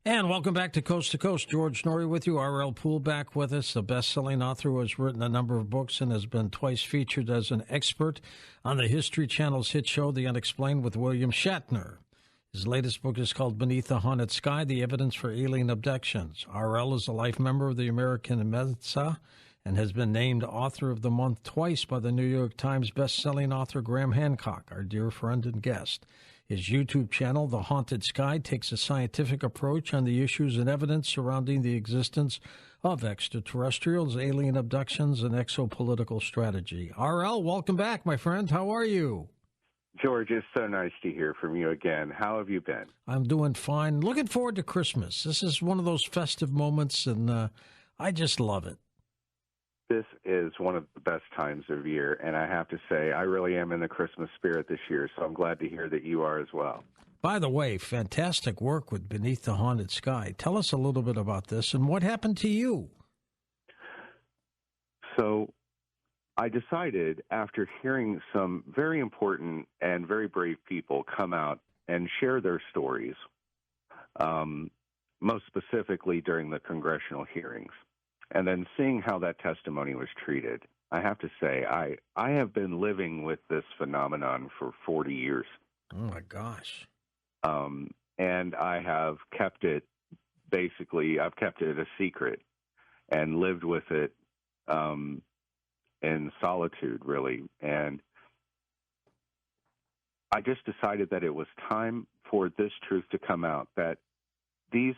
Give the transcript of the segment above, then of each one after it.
And welcome back to Coast. George Noory with you. R.L. Poole back with us, a best-selling author who has written a number of books and has been twice featured as an expert on the History Channel's hit show, The Unexplained, with William Shatner. His latest book is called Beneath the Haunted Sky, The Evidence for Alien Abductions. R.L. is a life member of the American Mensa and has been named Author of the Month twice by the New York Times best-selling author Graham Hancock, our dear friend and guest. His YouTube channel, The Haunted Sky, takes a scientific approach on the issues and evidence surrounding the existence of extraterrestrials, alien abductions, and exopolitical strategy. R.L., welcome back, my friend. How are you? George, it's so nice to hear from you again. How have you been? I'm doing fine. Looking forward to Christmas. This is one of those festive moments, and I just love it. This is one of the best times of year, and I have to say, I really am in the Christmas spirit this year, so I'm glad to hear that you are as well. By the way, fantastic work with Beneath the Haunted Sky. Tell us a little bit about this and what happened to you. So I decided, after hearing some very important and very brave people come out and share their stories, most specifically during the congressional hearings, and then seeing how that testimony was treated, I have to say, I have been living with this phenomenon for 40 years. Oh, my gosh. And I have kept it, basically, I've kept it a secret and lived with it in solitude, really. And I just decided that it was time for this truth to come out, that these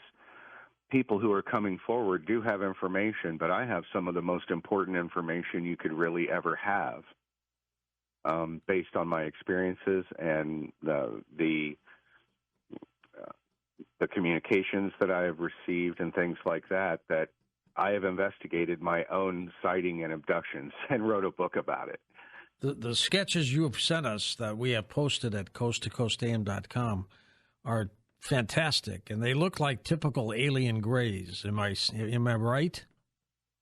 people who are coming forward do have information, but I have some of the most important information you could really ever have, based on my experiences and the communications that I have received and things like that, that I have investigated my own sighting and abductions and wrote a book about it. The sketches you have sent us that we have posted at coasttocoastam.com are fantastic, and they look like typical alien grays. Am I right?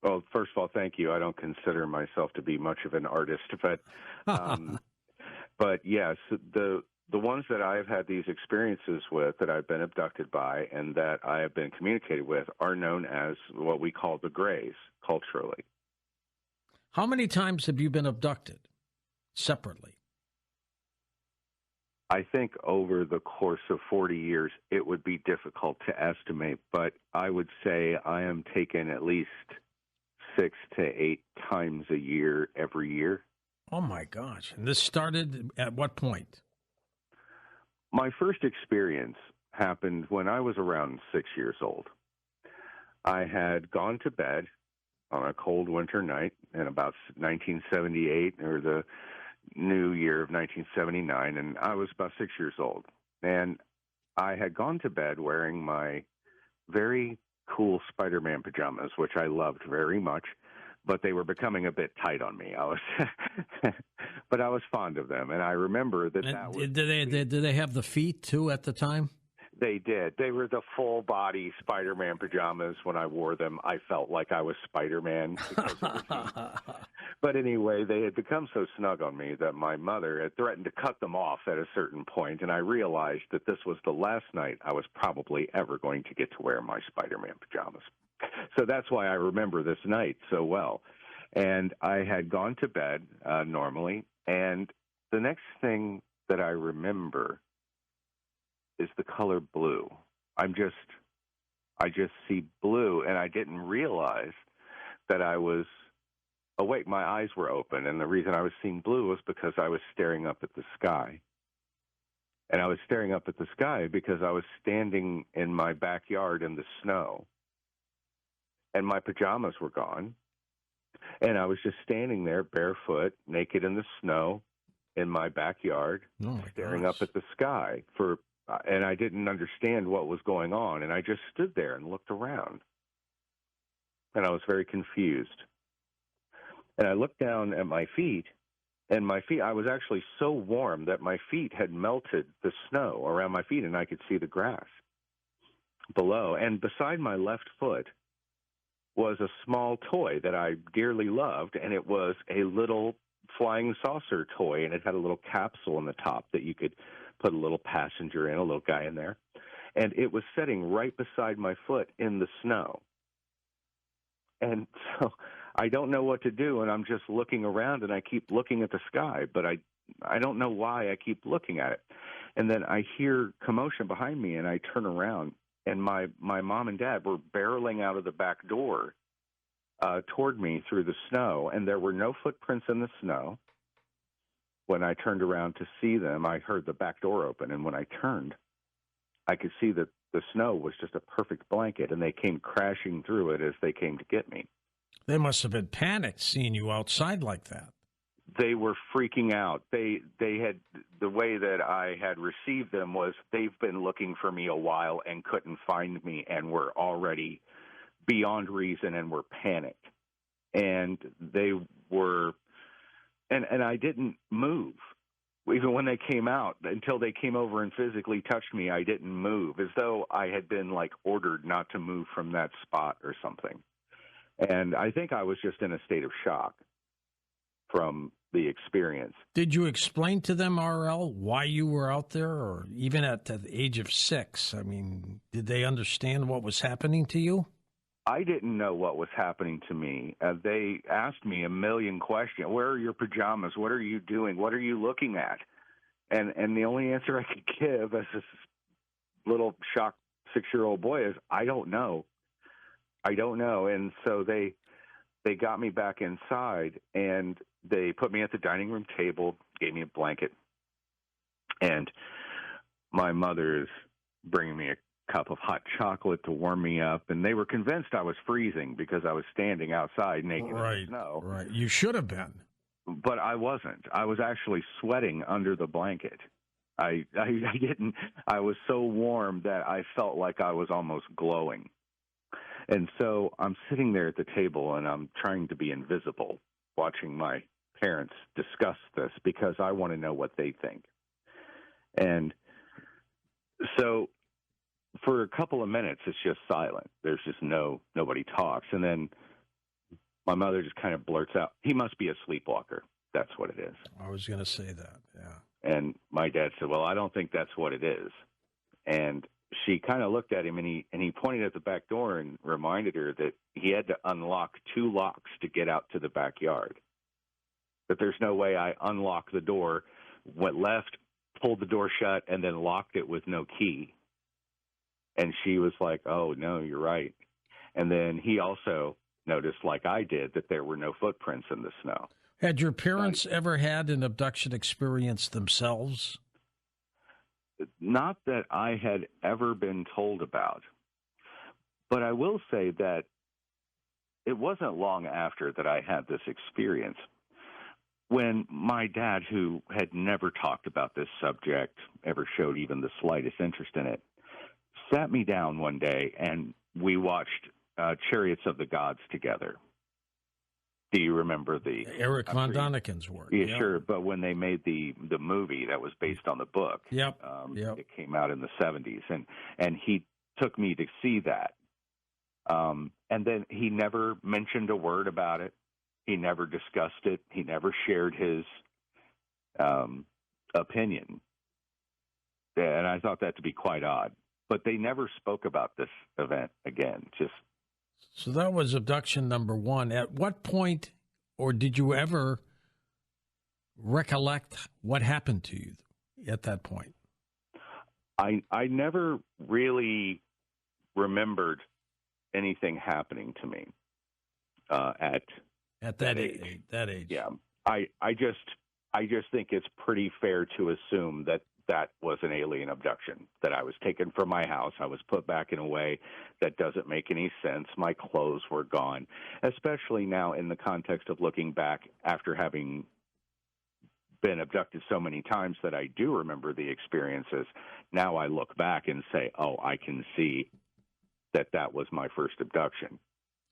Well, first of all, thank you. I don't consider myself to be much of an artist, but but yes, the ones that I've had these experiences with, that I've been abducted by, and that I have been communicated with, are known as what we call the grays culturally. How many times have you been abducted separately? I think over the course of 40 years, it would be difficult to estimate, but I would say I am taken at least 6 to 8 times a year, every year. Oh, my gosh. And this started at what point? My first experience happened when I was around 6 years old. I had gone to bed on a cold winter night in about 1978, or the new year of 1979, and I was about 6 years old. And I had gone to bed wearing my very cool Spider-Man pajamas, which I loved very much, but they were becoming a bit tight on me. But I was fond of them, and I remember that was... Did they have the feet, too, at the time? They did. They were the full-body Spider-Man pajamas. When I wore them, I felt like I was Spider-Man because of the feet. But anyway, they had become so snug on me that my mother had threatened to cut them off at a certain point, and I realized that this was the last night I was probably ever going to get to wear my Spider-Man pajamas. So that's why I remember this night so well. And I had gone to bed normally, and the next thing that I remember is the color blue. I just see blue, and I didn't realize that I was awake. My eyes were open, and the reason I was seeing blue was because I was staring up at the sky. And I was staring up at the sky because I was standing in my backyard in the snow, and my pajamas were gone, and I was just standing there barefoot, naked in the snow in my backyard, staring up at the sky and I didn't understand what was going on, and I just stood there and looked around, and I was very confused. And I looked down at my feet, and I was actually so warm that my feet had melted the snow around my feet, and I could see the grass below. And beside my left foot was a small toy that I dearly loved, and it was a little flying saucer toy, and it had a little capsule on the top that you could put a little passenger in, a little guy in there. and it was sitting right beside my foot in the snow. And so I don't know what to do, and I'm just looking around, and I keep looking at the sky, but I don't know why I keep looking at it. And then I hear commotion behind me, and I turn around, and my mom and dad were barreling out of the back door toward me through the snow, and there were no footprints in the snow. When I turned around to see them, I heard the back door open, and when I turned, I could see that the snow was just a perfect blanket, and they came crashing through it as they came to get me. They must have been panicked seeing you outside like that. They were freaking out. They had, the way that I had received them was, they've been looking for me a while and couldn't find me and were already beyond reason and were panicked. And they were, and I didn't move. Even when they came out, until they came over and physically touched me, I didn't move, as though I had been like ordered not to move from that spot or something. And I think I was just in a state of shock from the experience. Did you explain to them, RL, why you were out there, or even at the age of 6? I mean, did they understand what was happening to you? I didn't know what was happening to me. They asked me a million questions. Where are your pajamas? What are you doing? What are you looking at? And the only answer I could give as this little shocked 6-year-old boy is, I don't know. I don't know. And so they got me back inside, and they put me at the dining room table, gave me a blanket, and my mother is bringing me a cup of hot chocolate to warm me up, and they were convinced I was freezing because I was standing outside naked in the snow. Right. You should have been. But I wasn't. I was actually sweating under the blanket. I didn't. I was so warm that I felt like I was almost glowing. And so I'm sitting there at the table, and I'm trying to be invisible, watching my parents discuss this because I want to know what they think. And so for a couple of minutes, it's just silent. There's just nobody talks. And then my mother just kind of blurts out, "He must be a sleepwalker." That's what it is. I was going to say that, yeah. And my dad said, "Well, I don't think that's what it is." And she kind of looked at him, and he pointed at the back door and reminded her that he had to unlock 2 locks to get out to the backyard. That there's no way I unlocked the door, went left, pulled the door shut, and then locked it with no key. And she was like, "Oh, no, you're right." And then he also noticed, like I did, that there were no footprints in the snow. Had your parents ever had an abduction experience themselves? Not that I had ever been told about. But I will say that it wasn't long after that I had this experience when my dad, who had never talked about this subject, ever showed even the slightest interest in it, sat me down one day and we watched Chariots of the Gods together. Do you remember the Eric von Daniken's work? Yeah, yep. Sure. But when they made the movie that was based on the book, yep. It came out in the 70s, and he took me to see that. And then he never mentioned a word about it. He never discussed it. He never shared his opinion. And I thought that to be quite odd. But they never spoke about this event again. So that was abduction number 1. At what point, or did you ever recollect what happened to you at that point? I never really remembered anything happening to me at that age. That age. Yeah, I just think it's pretty fair to assume that was an alien abduction, that I was taken from my house. I was put back in a way that doesn't make any sense. My clothes were gone, especially now in the context of looking back after having been abducted so many times that I do remember the experiences. Now I look back and say, oh, I can see that was my first abduction.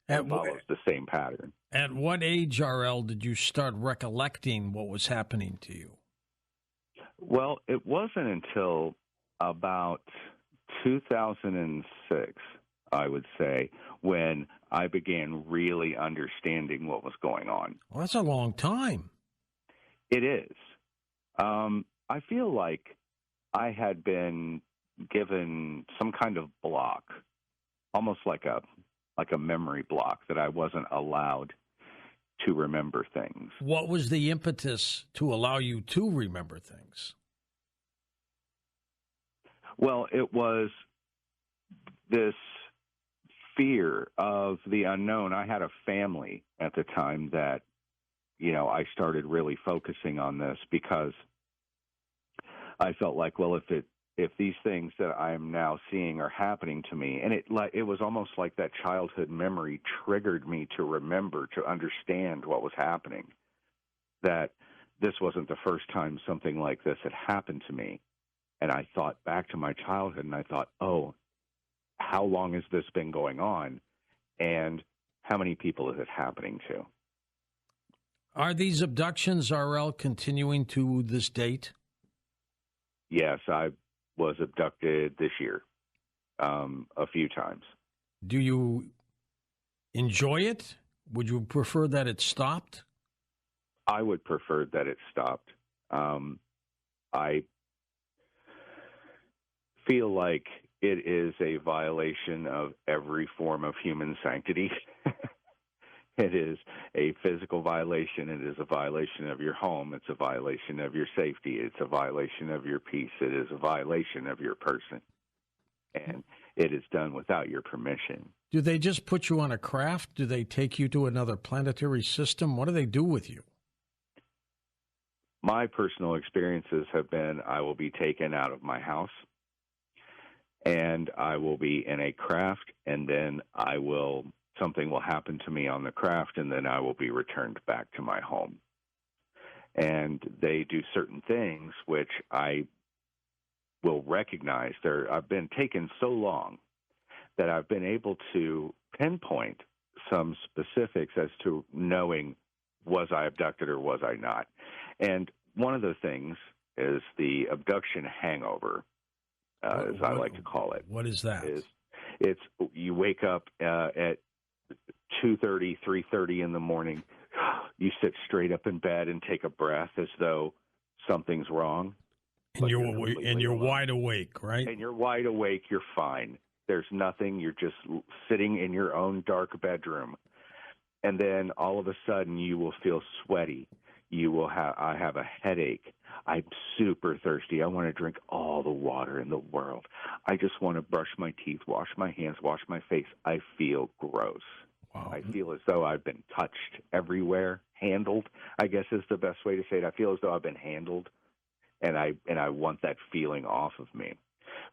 It follows the same pattern. At what age, RL, did you start recollecting what was happening to you? Well, it wasn't until about 2006, I would say, when I began really understanding what was going on. Well, that's a long time. It is. I feel like I had been given some kind of block, almost like a memory block, that I wasn't allowed to remember things. What was the impetus to allow you to remember things? Well, it was this fear of the unknown. I had a family at the time that, I started really focusing on this because I felt like, well, if these things that I'm now seeing are happening to me, and it was almost like that childhood memory triggered me to remember, to understand what was happening, that this wasn't the first time something like this had happened to me. And I thought back to my childhood, and I thought, oh, how long has this been going on, and how many people is it happening to? Are these abductions, RL, continuing to this date? Yes, I was abducted this year a few times. Do you enjoy it? Would you prefer that it stopped? I would prefer that it stopped. I feel like it is a violation of every form of human sanctity. It is a physical violation. It is a violation of your home. It's a violation of your safety. It's a violation of your peace. It is a violation of your person. And it is done without your permission. Do they just put you on a craft? Do they take you to another planetary system? What do they do with you? My personal experiences have been I will be taken out of my house, and I will be in a craft, and then something will happen to me on the craft, and then I will be returned back to my home. And they do certain things which I will recognize. I've been taken so long that I've been able to pinpoint some specifics as to knowing, was I abducted or was I not? And one of the things is the abduction hangover, as I like to call it. What is that? It's you wake up at 2:30, 3:30 in the morning. You sit straight up in bed and take a breath as though something's wrong. And you're wide awake, right? And you're wide awake. You're fine. There's nothing. You're just sitting in your own dark bedroom. And then all of a sudden you will feel sweaty. I have a headache. I'm super thirsty. I want to drink all the water in the world. I just want to brush my teeth, wash my hands, wash my face. I feel gross. Wow. I feel as though I've been touched everywhere, handled, I guess is the best way to say it. I feel as though I've been handled, and I want that feeling off of me.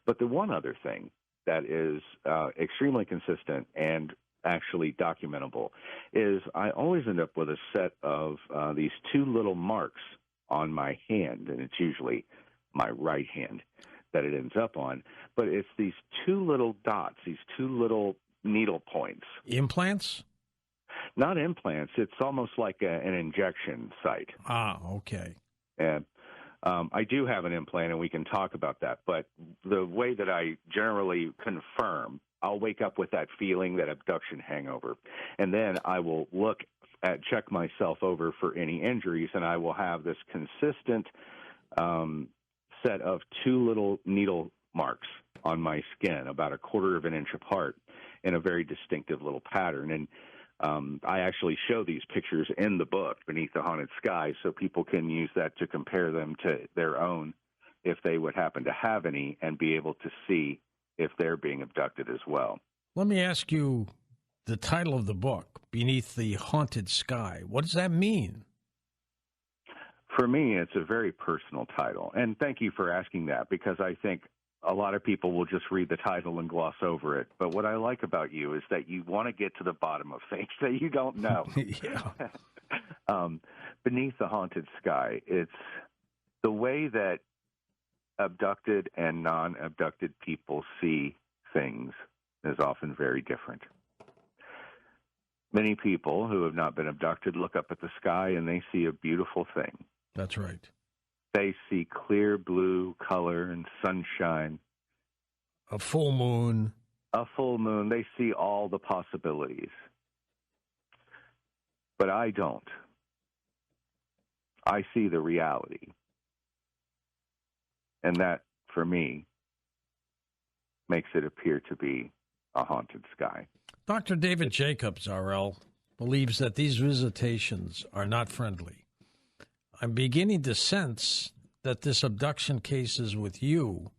But the one other thing that is extremely consistent and actually documentable is I always end up with a set of these two little marks on my hand, and it's usually my right hand that it ends up on. But it's these two little dots, these two little needle points. Implants? Not implants. It's almost like an injection site. Ah, okay. And I do have an implant, and we can talk about that. But the way that I generally confirm, I'll wake up with that feeling, that abduction hangover, and then I will check myself over for any injuries, and I will have this consistent set of two little needle marks on my skin, about 1/4 of an inch apart, in a very distinctive little pattern. And I actually show these pictures in the book, Beneath the Haunted Sky, so people can use that to compare them to their own if they would happen to have any, and be able to see if they're being abducted as well. Let me ask you the title of the book, Beneath the Haunted Sky. What does that mean? For me, it's a very personal title. And thank you for asking that, because I think a lot of people will just read the title and gloss over it. But what I like about you is that you want to get to the bottom of things that you don't know. Yeah. Beneath the Haunted Sky, it's the way that abducted and non-abducted people see things is often very different. Many people who have not been abducted look up at the sky and they see a beautiful thing. That's right. They see clear blue color and sunshine. A full moon. A full moon. They see all the possibilities. But I don't. I see the reality. And that, for me, makes it appear to be a haunted sky. Dr. David Jacobs, RL, believes that these visitations are not friendly. I'm beginning to sense that this abduction cases with you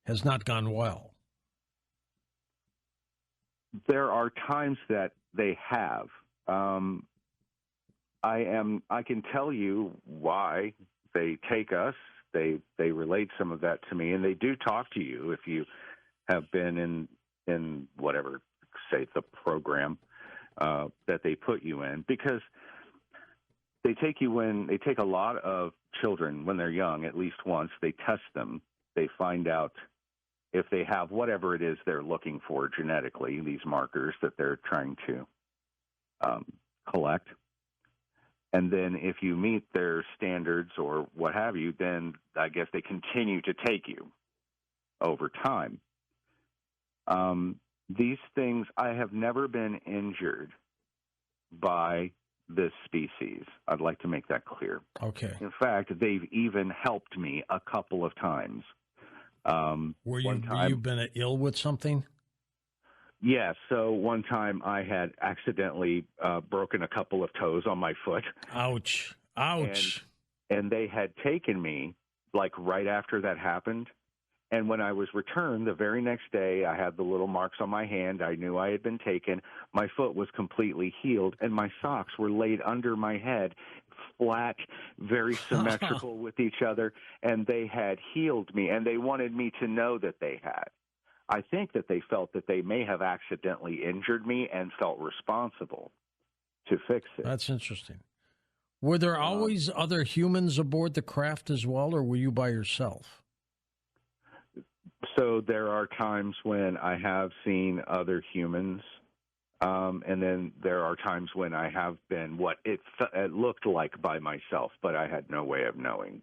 has not gone well. There are times that they have. I can tell you why they take us. They relate some of that to me, and they do talk to you if you have been in whatever, say, the program that they put you in, because they take a lot of children when they're young, at least once. They test them. They find out if they have whatever it is they're looking for genetically, these markers that they're trying to collect. And then if you meet their standards or what have you, then I guess they continue to take you over time. These things, I have never been injured by this species. I'd like to make that clear. Okay. In fact, they've even helped me a couple of times. Were you been ill with something? Yeah, so one time I had accidentally broken a couple of toes on my foot. Ouch. Ouch. And they had taken me, like, right after that happened. And when I was returned the very next day, I had the little marks on my hand. I knew I had been taken. My foot was completely healed, and my socks were laid under my head, flat, very symmetrical with each other, and they had healed me, and they wanted me to know that they had. I think that they felt that they may have accidentally injured me and felt responsible to fix it. That's interesting. Were there always other humans aboard the craft as well, or were you by yourself? So there are times when I have seen other humans, and then there are times when I have been what it looked like by myself, but I had no way of knowing.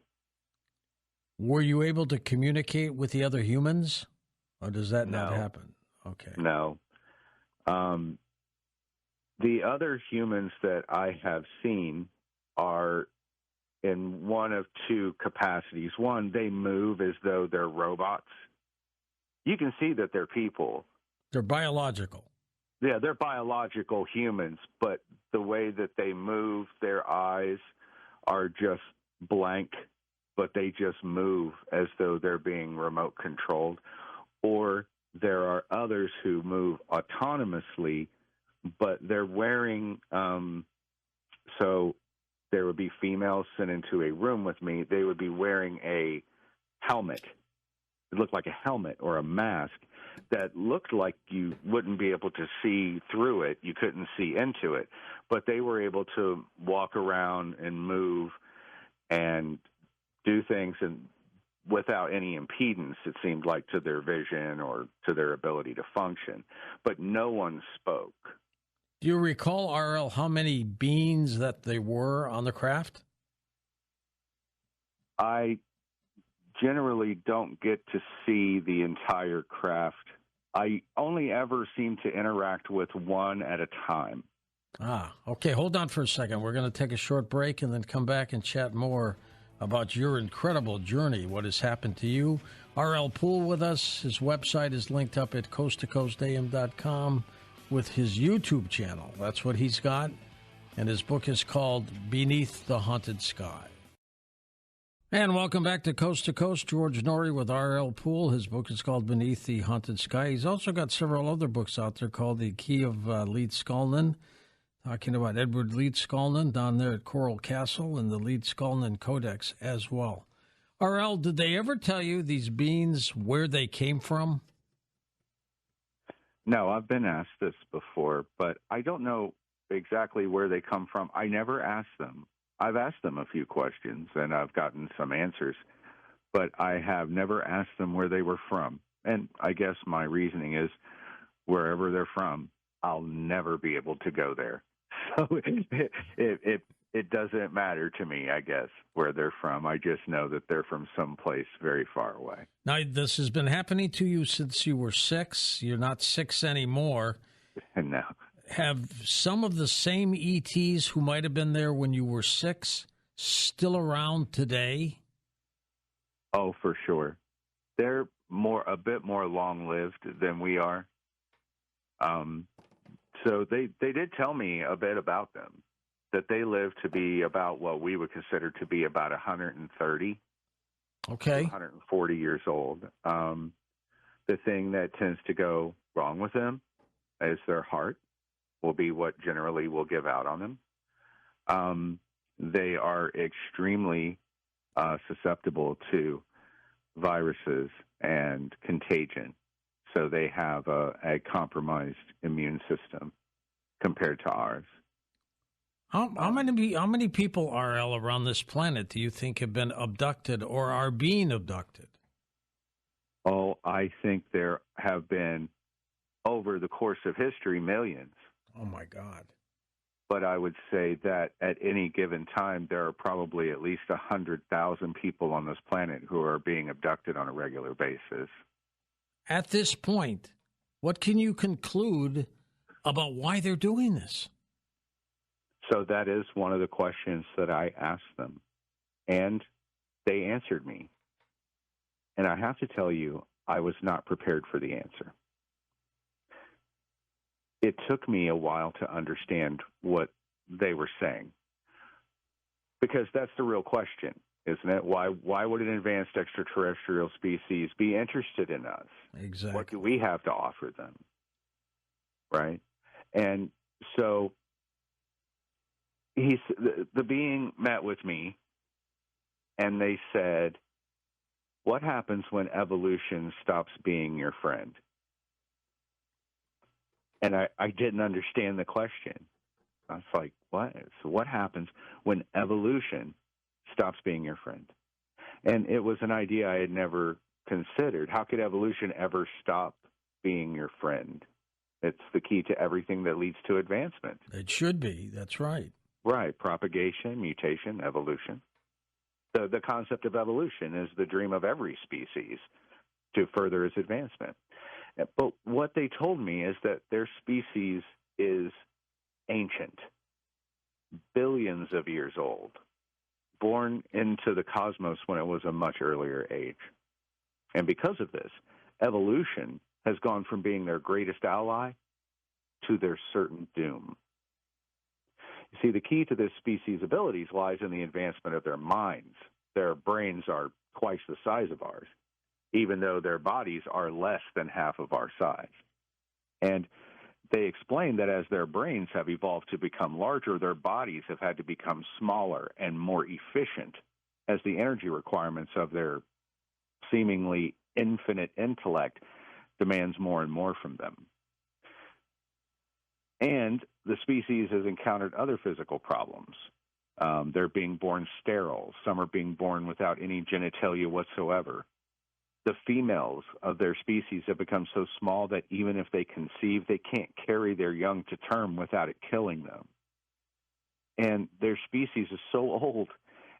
Were you able to communicate with the other humans, or does that not No. happen? Okay. No. The other humans that I have seen are in one of two capacities. One, they move as though they're robots. You can see that they're people. They're biological. Yeah, they're biological humans, but the way that they move, their eyes are just blank, but they just move as though they're being remote controlled. Or there are others who move autonomously, but they're wearing, so there would be females sent into a room with me. They would be wearing a helmet. It looked like a helmet or a mask that looked like you wouldn't be able to see through it. You couldn't see into it. But they were able to walk around and move and do things and without any impedance, it seemed like, to their vision or to their ability to function. But no one spoke. Do you recall, RL, how many beings that they were on the craft? I generally don't get to see the entire craft. I only ever seem to interact with one at a time. Okay. Hold on for a second. We're going to take a short break and then come back and chat more about your incredible journey, what has happened to you. RL Poole with us. His website is linked up at coasttocoastam.com with his YouTube channel. That's what he's got. And his book is called Beneath the Haunted Sky. And welcome back to Coast to Coast. George Noory with R.L. Poole. His book is called Beneath the Haunted Sky. He's also got several other books out there called The Key of Lead Skalnin, talking about Edward Lead Skalnin down there at Coral Castle, and the Lead Skalnin Codex as well. R.L., did they ever tell you, these beings, where they came from? No, I've been asked this before, but I don't know exactly where they come from. I never asked them. I've asked them a few questions, and I've gotten some answers, but I have never asked them where they were from. And I guess my reasoning is wherever they're from, I'll never be able to go there. So it doesn't matter to me, I guess, where they're from. I just know that they're from someplace very far away. Now, this has been happening to you since you were 6. You're not 6 anymore. No. Have some of the same ETs who might have been there when you were 6 still around today? Oh, for sure. They're a bit more long-lived than we are. So they did tell me a bit about them, that they live to be about what we would consider to be about 130 Okay. to 140 years old. The thing that tends to go wrong with them is their heart will be what generally will give out on them. They are extremely susceptible to viruses and contagion. So they have a compromised immune system compared to ours. How many people, RL, around this planet do you think have been abducted or are being abducted? Oh, I think there have been, over the course of history, millions. Oh, my God. But I would say that at any given time, there are probably at least 100,000 people on this planet who are being abducted on a regular basis. At this point, what can you conclude about why they're doing this? So that is one of the questions that I asked them, and they answered me. And I have to tell you, I was not prepared for the answer. It took me a while to understand what they were saying, because that's the real question, isn't it? Why would an advanced extraterrestrial species be interested in us? Exactly. What do we have to offer them? Right? And so the being met with me, and they said, what happens when evolution stops being your friend? And I didn't understand the question. I was like, what? So what happens when evolution stops being your friend? And it was an idea I had never considered. How could evolution ever stop being your friend? It's the key to everything that leads to advancement. It should be. That's right. Right. Propagation, mutation, evolution. The concept of evolution is the dream of every species to further its advancement. But what they told me is that their species is ancient, billions of years old, born into the cosmos when it was a much earlier age. And because of this, evolution has gone from being their greatest ally to their certain doom. You see, the key to this species' abilities lies in the advancement of their minds. Their brains are twice the size of ours, even though their bodies are less than half of our size. And they explain that as their brains have evolved to become larger, their bodies have had to become smaller and more efficient as the energy requirements of their seemingly infinite intellect demands more and more from them. And the species has encountered other physical problems. They're being born sterile. Some are being born without any genitalia whatsoever. The females of their species have become so small that even if they conceive, they can't carry their young to term without it killing them. And their species is so old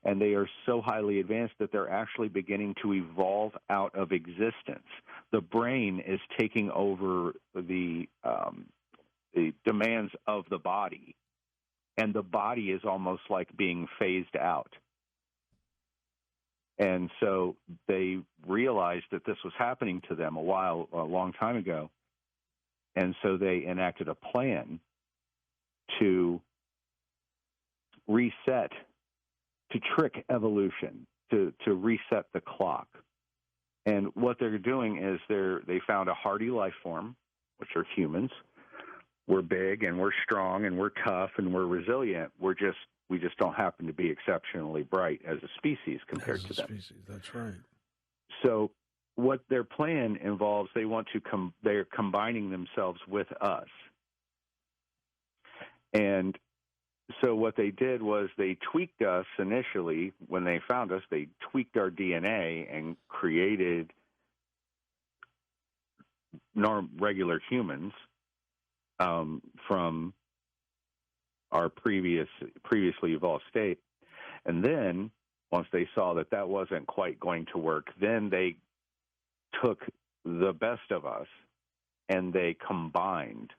and they are so highly advanced that they're actually beginning to evolve out of existence. The brain is taking over the demands of the body, and the body is almost like being phased out. And so they realized that this was happening to them a long time ago. And so they enacted a plan to reset, to trick evolution, to reset the clock. And what they're doing is they found a hardy life form, which are humans. We're big and we're strong and we're tough and we're resilient. We just don't happen to be exceptionally bright as a species compared to them. Species, that's right. So what their plan involves, they're combining themselves with us. And so what they did was they tweaked us initially. When they found us, they tweaked our DNA and created regular humans from our previously evolved state. And then once they saw that that wasn't quite going to work, then they took the best of us and they combined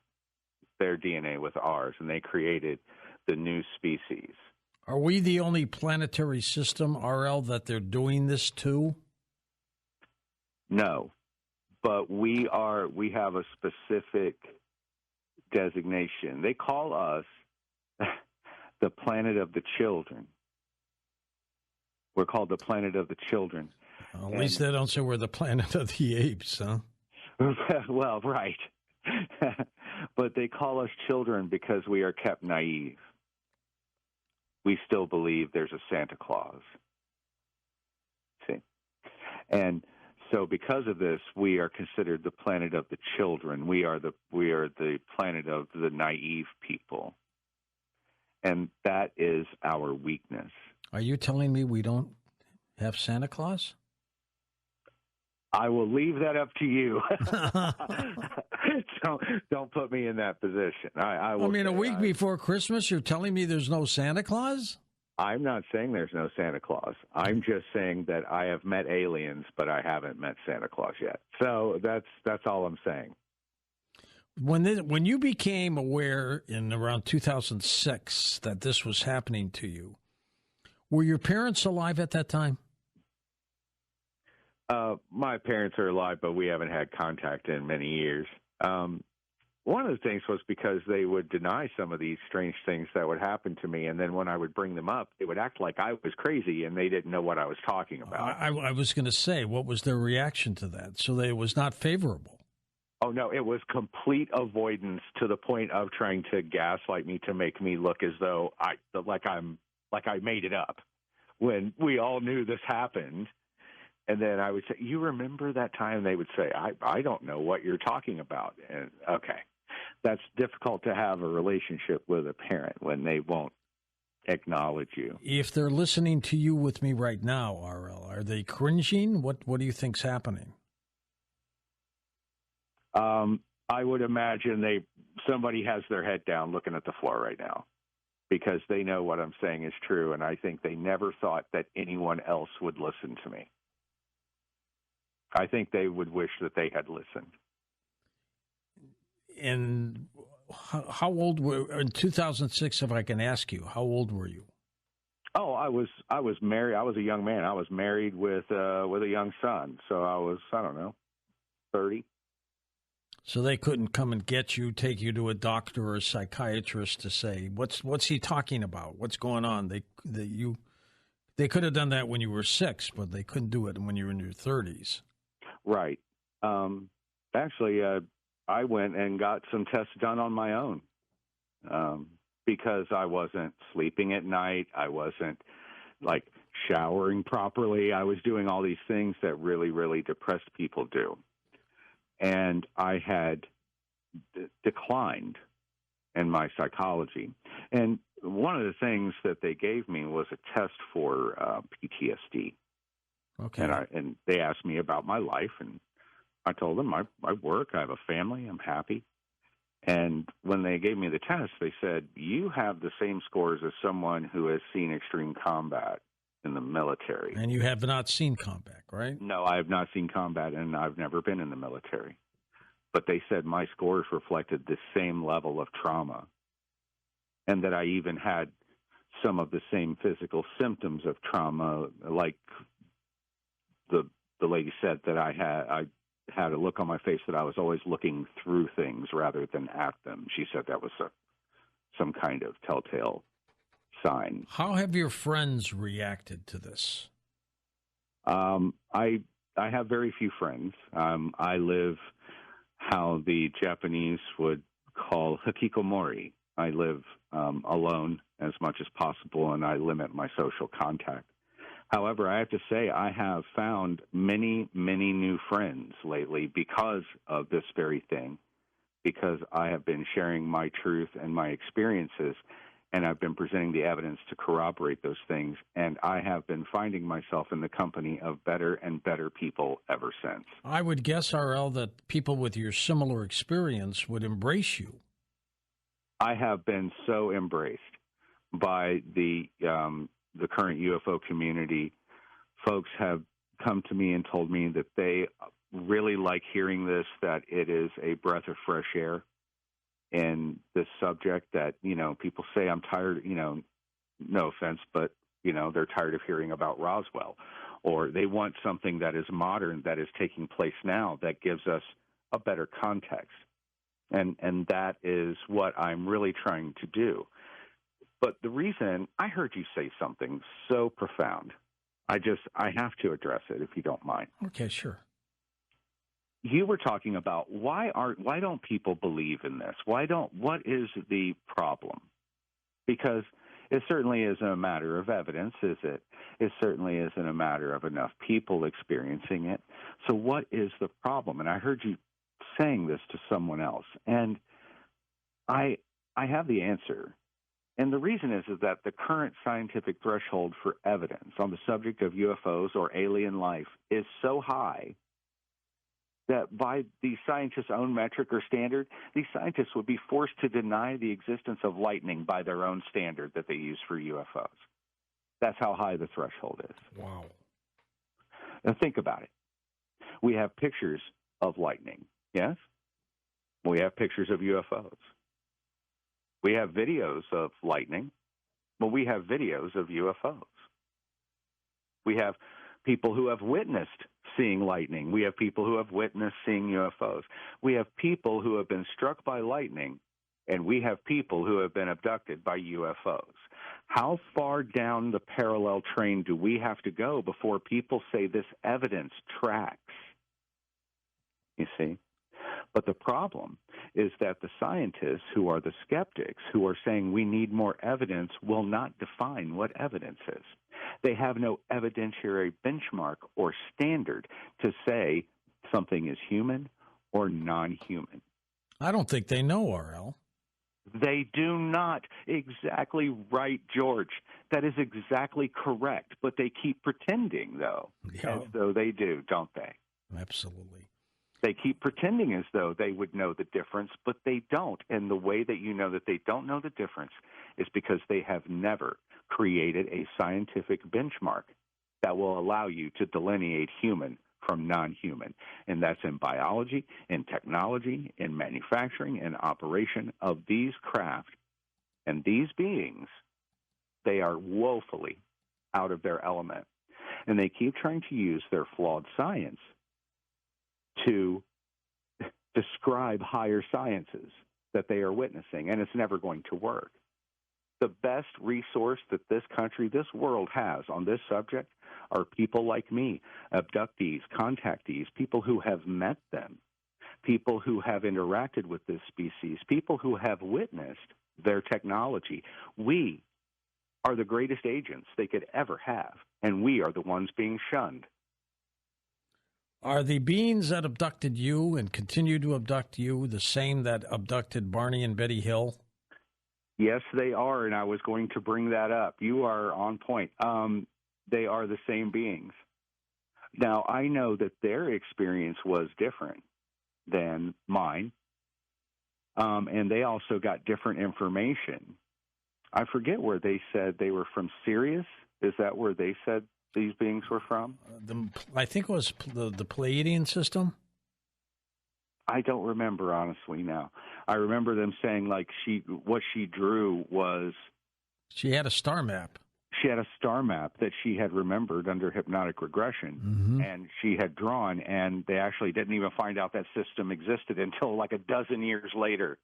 their DNA with ours, and they created the new species. Are we the only planetary system, RL, that they're doing this to? No. but we have a specific designation. They call us the planet of the children. We're called the planet of the children. Well, at least they don't say we're the planet of the apes, huh? Well, right. But they call us children because we are kept naive. We still believe there's a Santa Claus. See? And so because of this, we are considered the planet of the children. We are the planet of the naive people. And that is our weakness. Are you telling me we don't have Santa Claus? I will leave that up to you. Don't put me in that position. I mean, a week before Christmas, you're telling me there's no Santa Claus? I'm not saying there's no Santa Claus. I'm just saying that I have met aliens, but I haven't met Santa Claus yet. So that's all I'm saying. When you became aware in around 2006 that this was happening to you, were your parents alive at that time? My parents are alive, but we haven't had contact in many years. One of the things was because they would deny some of these strange things that would happen to me, and then when I would bring them up, they would act like I was crazy, and they didn't know what I was talking about. I was going to say, what was their reaction to that? So it was not favorable. Oh, no, it was complete avoidance to the point of trying to gaslight me to make me look as though I made it up when we all knew this happened. And then I would say, you remember that time? They would say, I don't know what you're talking about. And okay, that's difficult to have a relationship with a parent when they won't acknowledge you. If they're listening to you with me right now, RL, are they cringing? What do you think's happening? I would imagine somebody has their head down looking at the floor right now because they know what I'm saying is true, and I think they never thought that anyone else would listen to me. I think they would wish that they had listened. And how old were in 2006? If I can ask you, how old were you? Oh, I was married. I was a young man. I was married with a young son. So I was, I don't know, 30. So they couldn't come and get you, take you to a doctor or a psychiatrist to say, what's he talking about? What's going on? They could have done that when you were 6, but they couldn't do it when you were in your 30s. Right. Actually, I went and got some tests done on my own because I wasn't sleeping at night. I wasn't, showering properly. I was doing all these things that really, really depressed people do. And I had declined in my psychology. And one of the things that they gave me was a test for PTSD. Okay. And they asked me about my life, and I told them I work, I have a family, I'm happy. And when they gave me the test, they said, you have the same scores as someone who has seen extreme combat in the military. And you have not seen combat, right? No, I have not seen combat, and I've never been in the military. But they said my scores reflected the same level of trauma, and that I even had some of the same physical symptoms of trauma, like the lady said that I had a look on my face that I was always looking through things rather than at them. She said that was some kind of telltale sign. How have your friends reacted to this? I have very few friends. I live how the Japanese would call hikikomori. I live alone as much as possible, and I limit my social contact. However, I have to say I have found many, many new friends lately because of this very thing, because I have been sharing my truth and my experiences, and I've been presenting the evidence to corroborate those things, and I have been finding myself in the company of better and better people ever since. I would guess, RL, that people with your similar experience would embrace you. I have been so embraced by the current UFO community. Folks have come to me and told me that they really like hearing this, that it is a breath of fresh air in this subject, that, people say I'm tired, no offense, but, they're tired of hearing about Roswell, or they want something that is modern, that is taking place now, that gives us a better context. And that is what I'm really trying to do. But the reason I heard you say something so profound, I have to address it if you don't mind. Okay, sure. You were talking about why don't people believe in this? What is the problem? Because it certainly isn't a matter of evidence, is it? It certainly isn't a matter of enough people experiencing it. So what is the problem? And I heard you saying this to someone else, and I have the answer. And the reason is that the current scientific threshold for evidence on the subject of UFOs or alien life is so high that by the scientists' own metric or standard, these scientists would be forced to deny the existence of lightning by their own standard that they use for UFOs. That's how high the threshold is. Wow. Now think about it. We have pictures of lightning, yes? We have pictures of UFOs. We have videos of lightning, but we have videos of UFOs. We have people who have witnessed seeing lightning. We have people who have witnessed seeing UFOs. We have people who have been struck by lightning, and we have people who have been abducted by UFOs. How far down the parallel train do we have to go before people say this evidence tracks? You see? But the problem is that the scientists who are the skeptics, who are saying we need more evidence, will not define what evidence is. They have no evidentiary benchmark or standard to say something is human or non-human. I don't think they know, RL. They do not. Exactly right, George. That is exactly correct. But they keep pretending, though, as though they do, don't they? Absolutely. They keep pretending as though they would know the difference, but they don't. And the way that you know that they don't know the difference is because they have never created a scientific benchmark that will allow you to delineate human from non-human. And that's in biology, in technology, in manufacturing, and operation of these craft. And these beings, they are woefully out of their element. And they keep trying to use their flawed science to describe higher sciences that they are witnessing, and it's never going to work. The best resource that this country, this world has on this subject are people like me, abductees, contactees, people who have met them, people who have interacted with this species, people who have witnessed their technology. We are the greatest agents they could ever have, and we are the ones being shunned. Are the beings that abducted you and continue to abduct you the same that abducted Barney and Betty Hill? Yes, they are, and I was going to bring that up. You are on point. They are the same beings. Now, I know that their experience was different than mine, and they also got different information. I forget where they said they were from. Sirius? Is that where they said these beings were from? I think it was the Pleiadian system. I don't remember, honestly, now. I remember them saying, like, what she drew was... She had a star map. She had a star map that she had remembered under hypnotic regression, and she had drawn, and they actually didn't even find out that system existed until like a dozen years later.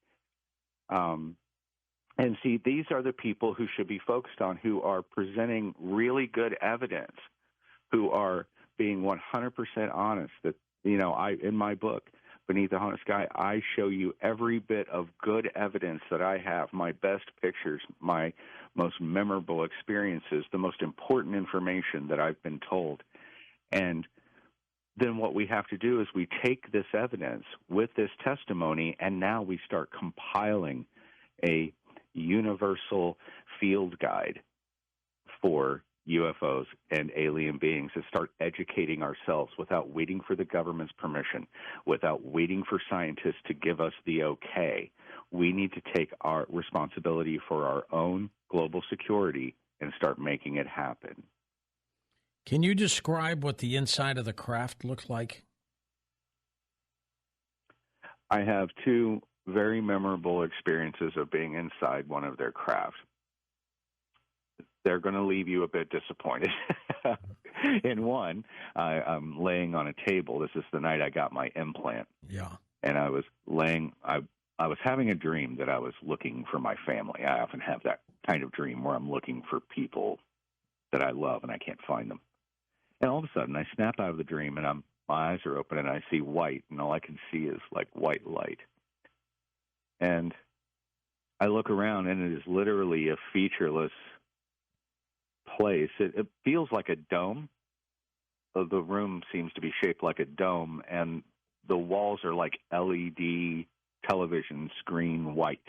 And see, these are the people who should be focused on, who are presenting really good evidence, who are being 100% honest. That, you know, in my book, Beneath the Honest Sky, I show you every bit of good evidence that I have, my best pictures, my most memorable experiences, the most important information that I've been told. And then what we have to do is we take this evidence with this testimony, and now we start compiling a universal field guide for UFOs and alien beings, and start educating ourselves without waiting for the government's permission, without waiting for scientists to give us the okay. We need to take our responsibility for our own global security and start making it happen. Can you describe what the inside of the craft looked like? I have two very memorable experiences of being inside one of their craft. they're going to leave you a bit disappointed. In one, I'm laying on a table. This is the night I got my implant. Yeah. And I was I was having a dream that I was looking for my family. I often have that kind of dream where I'm looking for people that I love and I can't find them. And all of a sudden, I snap out of the dream, and my eyes are open, and I see white, and all I can see is like white light. And I look around, and it is literally a featureless place. It feels like a dome. The room seems to be shaped like a dome, and the walls are like LED television screen white.